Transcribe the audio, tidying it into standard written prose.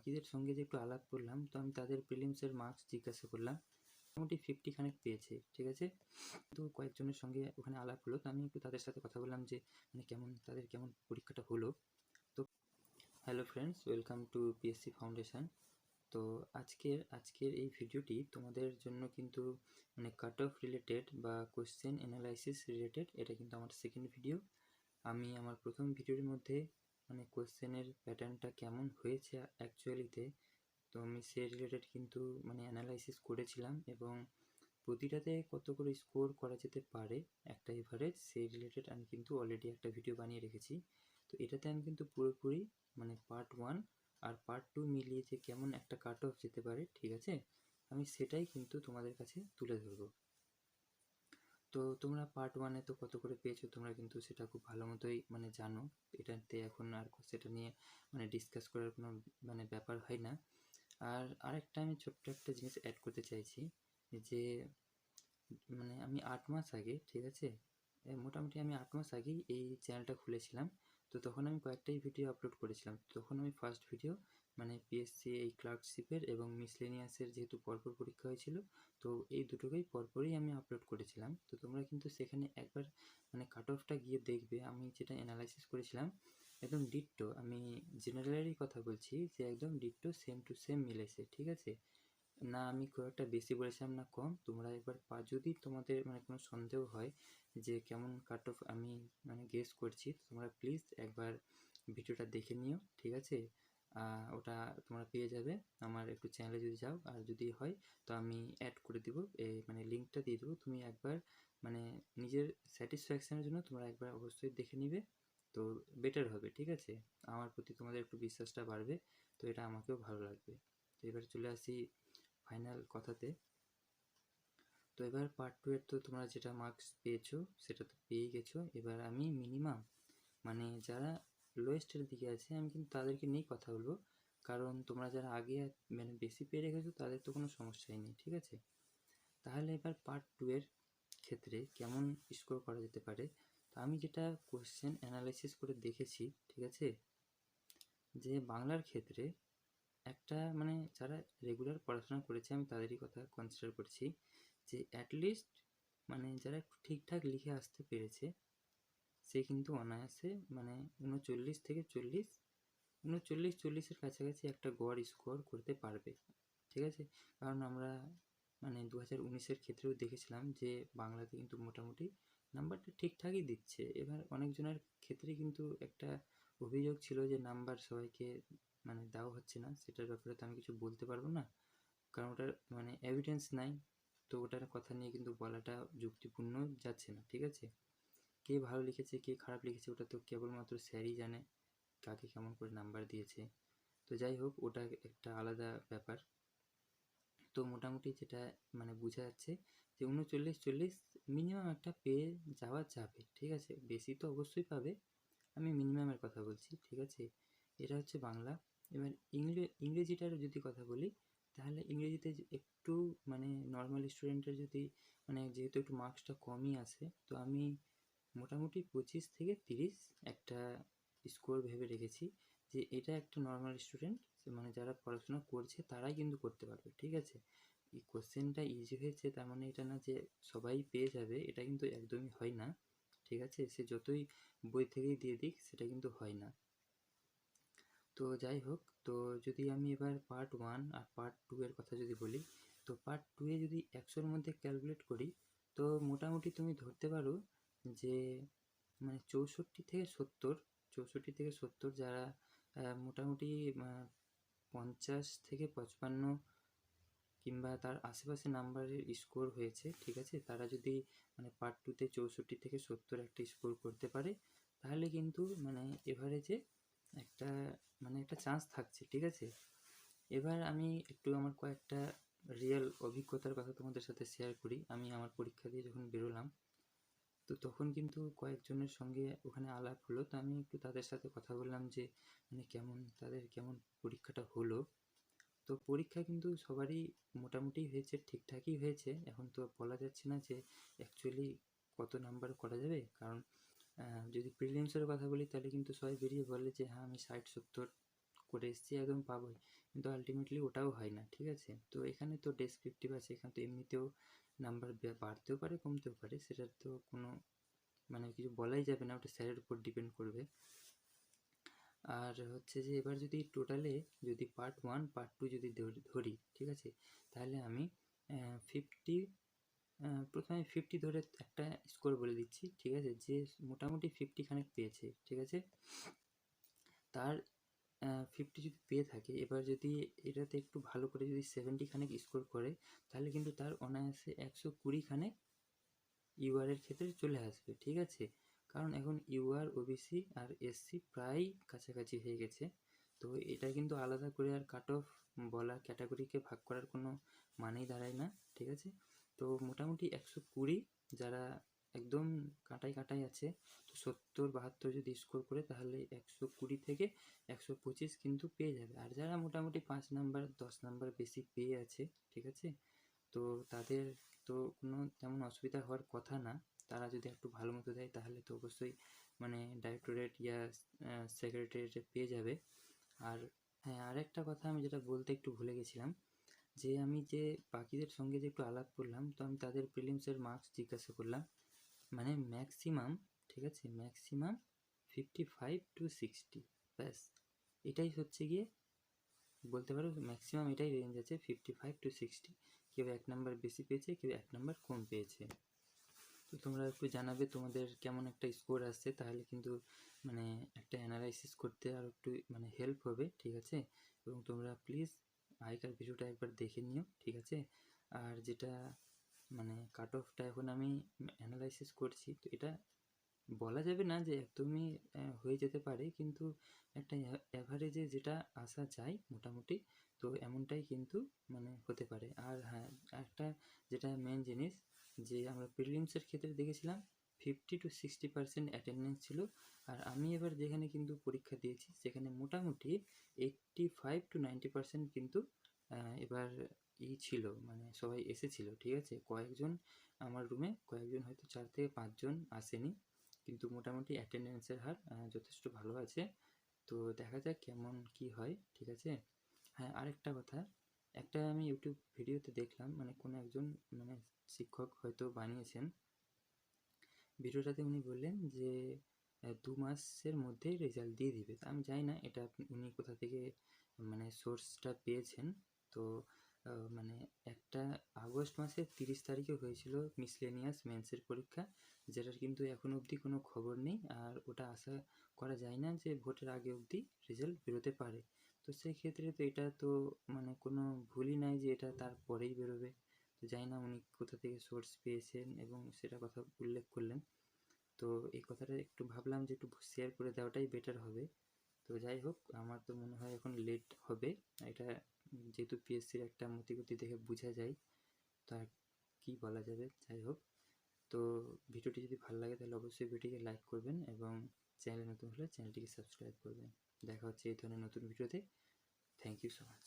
বাকিদের সঙ্গে যে একটু আলাপ করলাম, তো আমি তাদের প্রিলিমসের মার্কস জিজ্ঞাসা করলাম, মোটামুটি 50 খানেক পেয়েছে, ঠিক আছে। তো কয়েকজনের সঙ্গে ওখানে আলাপ হলো, তো আমি একটু তাদের সাথে কথা বললাম যে মানে তাদের কেমন পরীক্ষাটা হলো। তো hello friends, welcome to PSC foundation. তো আজকের এই ভিডিওটি তোমাদের জন্য কিন্তু মানে কাট অফ রিলেটেড বা কোশ্চেন অ্যানালাইসিস রিলেটেড। এটা কিন্তু আমার সেকেন্ড ভিডিও। আমি আমার প্রথম ভিডিওর মধ্যে মানে কোশ্চেনের প্যাটার্নটা কেমন হয়েছে অ্যাকচুয়ালিতে, তো আমি সে রিলেটেড কিন্তু মানে অ্যানালাইসিস করেছিলাম এবং প্রতিটাতে কত করে স্কোর করা যেতে পারে একটা এভারেজ, সেই রিলেটেড আমি কিন্তু অলরেডি একটা ভিডিও বানিয়ে রেখেছি। তো এটাতে আমি কিন্তু পুরোপুরি মানে পার্ট 1 আর পার্ট 2 মিলিয়ে যে কেমন একটা কাট অফ যেতে পারে, ঠিক আছে, আমি সেটাই কিন্তু তোমাদের কাছে তুলে ধরবো। তো তোমরা পার্ট 1-এ তো কত করে পেয়েছো তোমরা কিন্তু সেটা খুব ভালো মতোই মানে জানো। এটাতে এখন আর সেটা নিয়ে মানে ডিসকাস করার কোনো মানে ব্যাপার হয় না। আর আরেকটা আমি ছোট্ট একটা জিনিস অ্যাড করতে চাইছি যে মানে আমি 8 মাস আগে, ঠিক আছে, মোটামুটি আমি 8 মাস আগেই এই চ্যানেলটা খুলেছিলাম। তো তখন আমি কয়েকটাই ভিডিও আপলোড করেছিলাম। তখন আমি ফার্স্ট ভিডিও মানে পিএসসি এই ক্লার্কশিপের এবং মিসলেনিয়াসের যেহেতু পরপর পরীক্ষা হয়েছিল, তো এই দুটোকেই পরপরই আমি আপলোড করেছিলাম। তো তোমরা কিন্তু সেখানে একবার মানে কাট অফটা গিয়ে দেখবে আমি যেটা অ্যানালাইসিস করেছিলাম একদম ডিট্টো, আমি জেনারেলেরই কথা বলছি যে একদম ডিট্টো সেম টু সেম মিলেছে, ঠিক আছে। না আমি খুব একটা বেশি বলেছিলাম না কম। তোমরা একবার যদি তোমাদের মানে কোনো সন্দেহ হয় যে কেমন কাট অফ আমি মানে গেস করছি, তোমরা প্লিজ একবার ভিডিওটা দেখে নিও, ঠিক আছে। ওটা তোমরা পেয়ে যাবে আমার একটু চ্যানেলে যদি যাও, আর যদি হয় তো আমি অ্যাড করে দেবো, মানে লিঙ্কটা দিয়ে দেবো। তুমি একবার মানে নিজের স্যাটিসফ্যাকশানের জন্য তোমরা একবার অবশ্যই দেখে নিবে, তো বেটার হবে, ঠিক আছে। আমার প্রতি তোমাদের একটু বিশ্বাসটা বাড়বে, তো এটা আমাকেও ভালো লাগবে। তো এবার চলে আসি ফাইনাল কথাতে। তো এবার পার্ট 2 এর তো তোমরা যেটা মার্কস পেয়েছো সেটা তো পেয়েই গেছো। এবার আমি মিনিমাম মানে যারা লোয়েস্টের দিকে আছে আমি কিন্তু তাদেরকে নিয়েই কথা বলবো, কারণ তোমরা যারা আগে মানে বেশি পেয়ে রেখেছো তাদের তো কোনো সমস্যাই নেই, ঠিক আছে। তাহলে এবার পার্ট 2 এর ক্ষেত্রে কেমন স্কোর করা যেতে পারে, তো আমি যেটা কোশ্চেন অ্যানালাইসিস করে দেখেছি, ঠিক আছে, যে বাংলার ক্ষেত্রে একটা মানে যারা রেগুলার পড়াশোনা করেছে আমি তাদেরই কথা কনসিডার করছি, যে অ্যাটলিস্ট মানে যারা একটু ঠিকঠাক লিখে আসতে পেরেছে সে কিন্তু অনায়াসে মানে 39 থেকে 40, 39-40-এর কাছাকাছি একটা গড় স্কোর করতে পারবে, ঠিক আছে। কারণ আমরা মানে 2019-এর ক্ষেত্রেও দেখেছিলাম যে বাংলাতে কিন্তু মোটামুটি নাম্বারটা ঠিকঠাকই দিচ্ছে। এবার অনেকজনের ক্ষেত্রে কিন্তু একটা অভিযোগ ছিল যে নাম্বার সবাইকে মানে দেওয়া হচ্ছে না, সেটার ব্যাপারে তো আমি কিছু বলতে পারবো না, কারণ ওটার মানে এভিডেন্স নাই। তো ওটার কথা নিয়ে কিন্তু বলাটা যুক্তিপূর্ণ যাচ্ছে না, ঠিক আছে। কে ভালো লিখেছে কে খারাপ লিখেছে ওটা তো কেবলমাত্র স্যারই জানে, কাকে কেমন করে নাম্বার দিয়েছে। তো যাই হোক, ওটা একটা আলাদা ব্যাপার। তো মোটামুটি যেটা মানে বোঝা যাচ্ছে যে 39-40 মিনিমাম একটা পেয়ে যাওয়া যাবে, ঠিক আছে। বেশি তো অবশ্যই পাবে, আমি মিনিমামের কথা বলছি, ঠিক আছে। এটা হচ্ছে বাংলা। এবার ইংরেজিটার যদি কথা বলি, তাহলে ইংরেজিতে একটু মানে নর্মাল স্টুডেন্টের যদি মানে যেহেতু একটু মার্কসটা কমই আসে, তো আমি মোটামুটি 25 থেকে 30 একটা স্কোর ভেবে রেখেছি, যে এটা একটা নর্মাল স্টুডেন্ট মানে যারা পড়াশোনা করছে তারাই কিন্তু করতে পারবে, ঠিক আছে। এই কোশ্চেনটা ইজি হয়েছে তার মানে এটা না যে সবাই পেয়ে যাবে, এটা কিন্তু একদমই হয় না, ঠিক আছে। সে যতই বই থেকেই দিয়ে দিক সেটা কিন্তু হয় না। তো যাই হোক, তো যদি আমি এবার পার্ট 1 আর পার্ট 2 এর কথা যদি বলি, তো পার্ট 2 এ যদি 100-র মধ্যে ক্যালকুলেট করি, তো মোটামুটি তুমি ধরতে পারো যে মানে 64 থেকে 70 যারা মোটামুটি 50 থেকে 55 কিংবা তার আশেপাশে নাম্বারের স্কোর হয়েছে, ঠিক আছে, তারা যদি মানে পার্ট 2-তে 64 থেকে 70 একটা স্কোর করতে পারে, তাহলে কিন্তু মানে এভারেজে একটা মানে একটা চান্স থাকছে, ঠিক আছে। এবার আমি একটু আমার কয়েকটা রিয়েল অভিজ্ঞতার কথা তোমাদের সাথে শেয়ার করি। আমি আমার পরীক্ষা দিয়ে যখন বেরোলাম, তো তখন কিন্তু কয়েকজনের সঙ্গে ওখানে আলাপ হলো, তো আমি একটু তাদের সাথে কথা বললাম যে মানে তাদের কেমন পরীক্ষাটা হলো। তো পরীক্ষা কিন্তু সবারই মোটামুটি হয়েছে, ঠিকঠাকই হয়েছে। এখন তো বলা যাচ্ছে না যে অ্যাকচুয়ালি কত নাম্বার করা যাবে, কারণ যদি প্রিলিমসের কথা বলি তাহলে কিন্তু সবাই বেরিয়ে বলে যে হ্যাঁ আমি 60-70 করে এসেছি একদম পাবোই, কিন্তু আলটিমেটলি ওটাও হয় না, ঠিক আছে। তো এখানে তো ডেসক্রিপটিভ আছে, এখানে তো এমনিতেও নাম্বার বাড়তেও পারে কমতেও পারে, সেটার তো কোনো মানে কিছু বলাই যাবে না, ওটা স্যারের উপর ডিপেন্ড করবে। আর হচ্ছে যে এবার যদি টোটালে যদি পার্ট 1 পার্ট 2 যদি ধরি, ঠিক আছে, তাহলে আমি 50 প্রথমে 50 ধরে একটা স্কোর বলে দিচ্ছি, ঠিক আছে। যে মোটামুটি 50 খানেক পেয়েছে, ঠিক আছে, তার 50 যদি পেয়ে থাকে, এবার যদি এটাতে একটু ভালো করে যদি 70 খানেক স্কোর করে, তাহলে কিন্তু তার অনায়াসে 120 খানেক ইউআর এর ক্ষেত্রে চলে আসবে, ঠিক আছে। কারণ এখন ইউআর, ওবিসি আর এসসি প্রায় কাছাকাছি হয়ে গেছে, তো এটা কিন্তু আলাদা করে আর কাট অফ বলা, ক্যাটাগরিকে ভাগ করার কোনো মানেই দাঁড়ায় না, ঠিক আছে। তো মোটামুটি 120 যারা একদম কাঁটায় কাঁটায় আছে, তো 70-72 যদি স্কোর করে, তাহলে 120 থেকে 125 কিন্তু পেয়ে যাবে। আর যারা মোটামুটি 5 নাম্বার 10 নাম্বার বেশি পেয়ে আছে, ঠিক আছে, তো তাদের তো কোনো তেমন অসুবিধা হওয়ার কথা না। তারা যদি একটু ভালো মতো দেয়, তাহলে তো অবশ্যই মানে ডাইরেক্টরেট ইয়া সেক্রেটারিয়েটে পেয়ে যাবে। আর হ্যাঁ, আরেকটা কথা আমি যেটা বলতে একটু ভুলে গেছিলাম, যে আমি যে বাকিদের সঙ্গে যে একটু আলাপ করলাম, তো আমি তাদের প্রিলিমসের মার্কস জিজ্ঞাসা করলাম, মানে ম্যাক্সিমাম, ঠিক আছে, ম্যাক্সিমাম 55 to 60, ব্যাস এটাই হচ্ছে গিয়ে বলতে পারো ম্যাক্সিমাম এটাই রেঞ্জ আছে, 55 to 60। কেউ 1 নাম্বার বেশি পেয়েছে, কেউ 1 নাম্বার কম পেয়েছে। তো তোমরা একটু জানাবে তোমাদের কেমন একটা স্কোর আসছে, তাহলে কিন্তু মানে একটা অ্যানালাইসিস করতে আর একটু মানে হেল্প হবে, ঠিক আছে। এবং তোমরা প্লিজ আগেকার ভিডিওটা একবার দেখে নিও, ঠিক আছে। আর যেটা মানে কাট অফটা এখন আমি অ্যানালাইসিস করছি, তো এটা বলা যাবে না যে একদমই হয়ে যেতে পারে, কিন্তু একটা অ্যাভারেজে যেটা আসা যায় মোটামুটি, তো এমনটাই কিন্তু মানে হতে পারে। আর হ্যাঁ, একটা যেটা মেন জিনিস, যে আমরা প্রিলিমসের ক্ষেত্রে দেখেছিলাম 50 to 60% অ্যাটেন্ডেন্স ছিল, আর আমি এবার যেখানে কিন্তু পরীক্ষা দিয়েছি, সেখানে মোটামুটি 85 to 90% কিন্তু এবার ছিল, মানে সবাই এসেছিলো, ঠিক আছে। কয়েকজন আমার রুমে কয়েকজন হয়তো 4 থেকে 5 জন আসেনি, কিন্তু মোটামুটি অ্যাটেন্ডেন্সের হার যথেষ্ট ভালো আছে। তো দেখা যাক কেমন কি হয়, ঠিক আছে। হ্যাঁ, আরেকটা কথা, একটা আমি ইউটিউব ভিডিওতে দেখলাম, মানে কোনো একজন মানে শিক্ষক হয়তো বানিয়েছেন ভিডিওটাতে, উনি বললেন যে 2 মাসের মধ্যেই রেজাল্ট দিয়ে দিবে। আমি জানি না এটা উনি কোথা থেকে মানে সোর্সটা পেয়েছেন। তো মানে একটা আগস্ট মাসের 30 তারিখে হয়েছিল মিসলেনিয়াস মেন্সের পরীক্ষা, যেটার কিন্তু এখনো অবধি কোনো খবর নেই, আর ওটা আশা করা যায় না যে ভোটের আগে অবধি রেজাল্ট বেরোতে পারে। তো সেই ক্ষেত্রে তো এটা তো মানে কোনো ভুলই নাই যে এটা তারপরেই বেরোবে। তো জানি না উনি কোথা থেকে সোর্স পেয়েছেন এবং সেটা কথা উল্লেখ করলেন। তো এই কথাটা একটু ভাবলাম যে একটু শেয়ার করে দেওয়াটাই বেটার হবে। তো যাই হোক, আমার তো মনে হয় এখন লেট হবে, এটা যেহেতু পিএসসির একটা মতিগতি দেখে বোঝা যায়, তা কি বলা যাবে। যাই হোক, তো ভিডিওটি যদি ভালো লাগে তাহলে অবশ্যই ভিডিওটিকে লাইক করবেন এবং চ্যানেলে নতুন হলে চ্যানেলটিকে সাবস্ক্রাইব করবেন। দেখা হচ্ছে এই ধরনের নতুন ভিডিওতে। Thank you so much.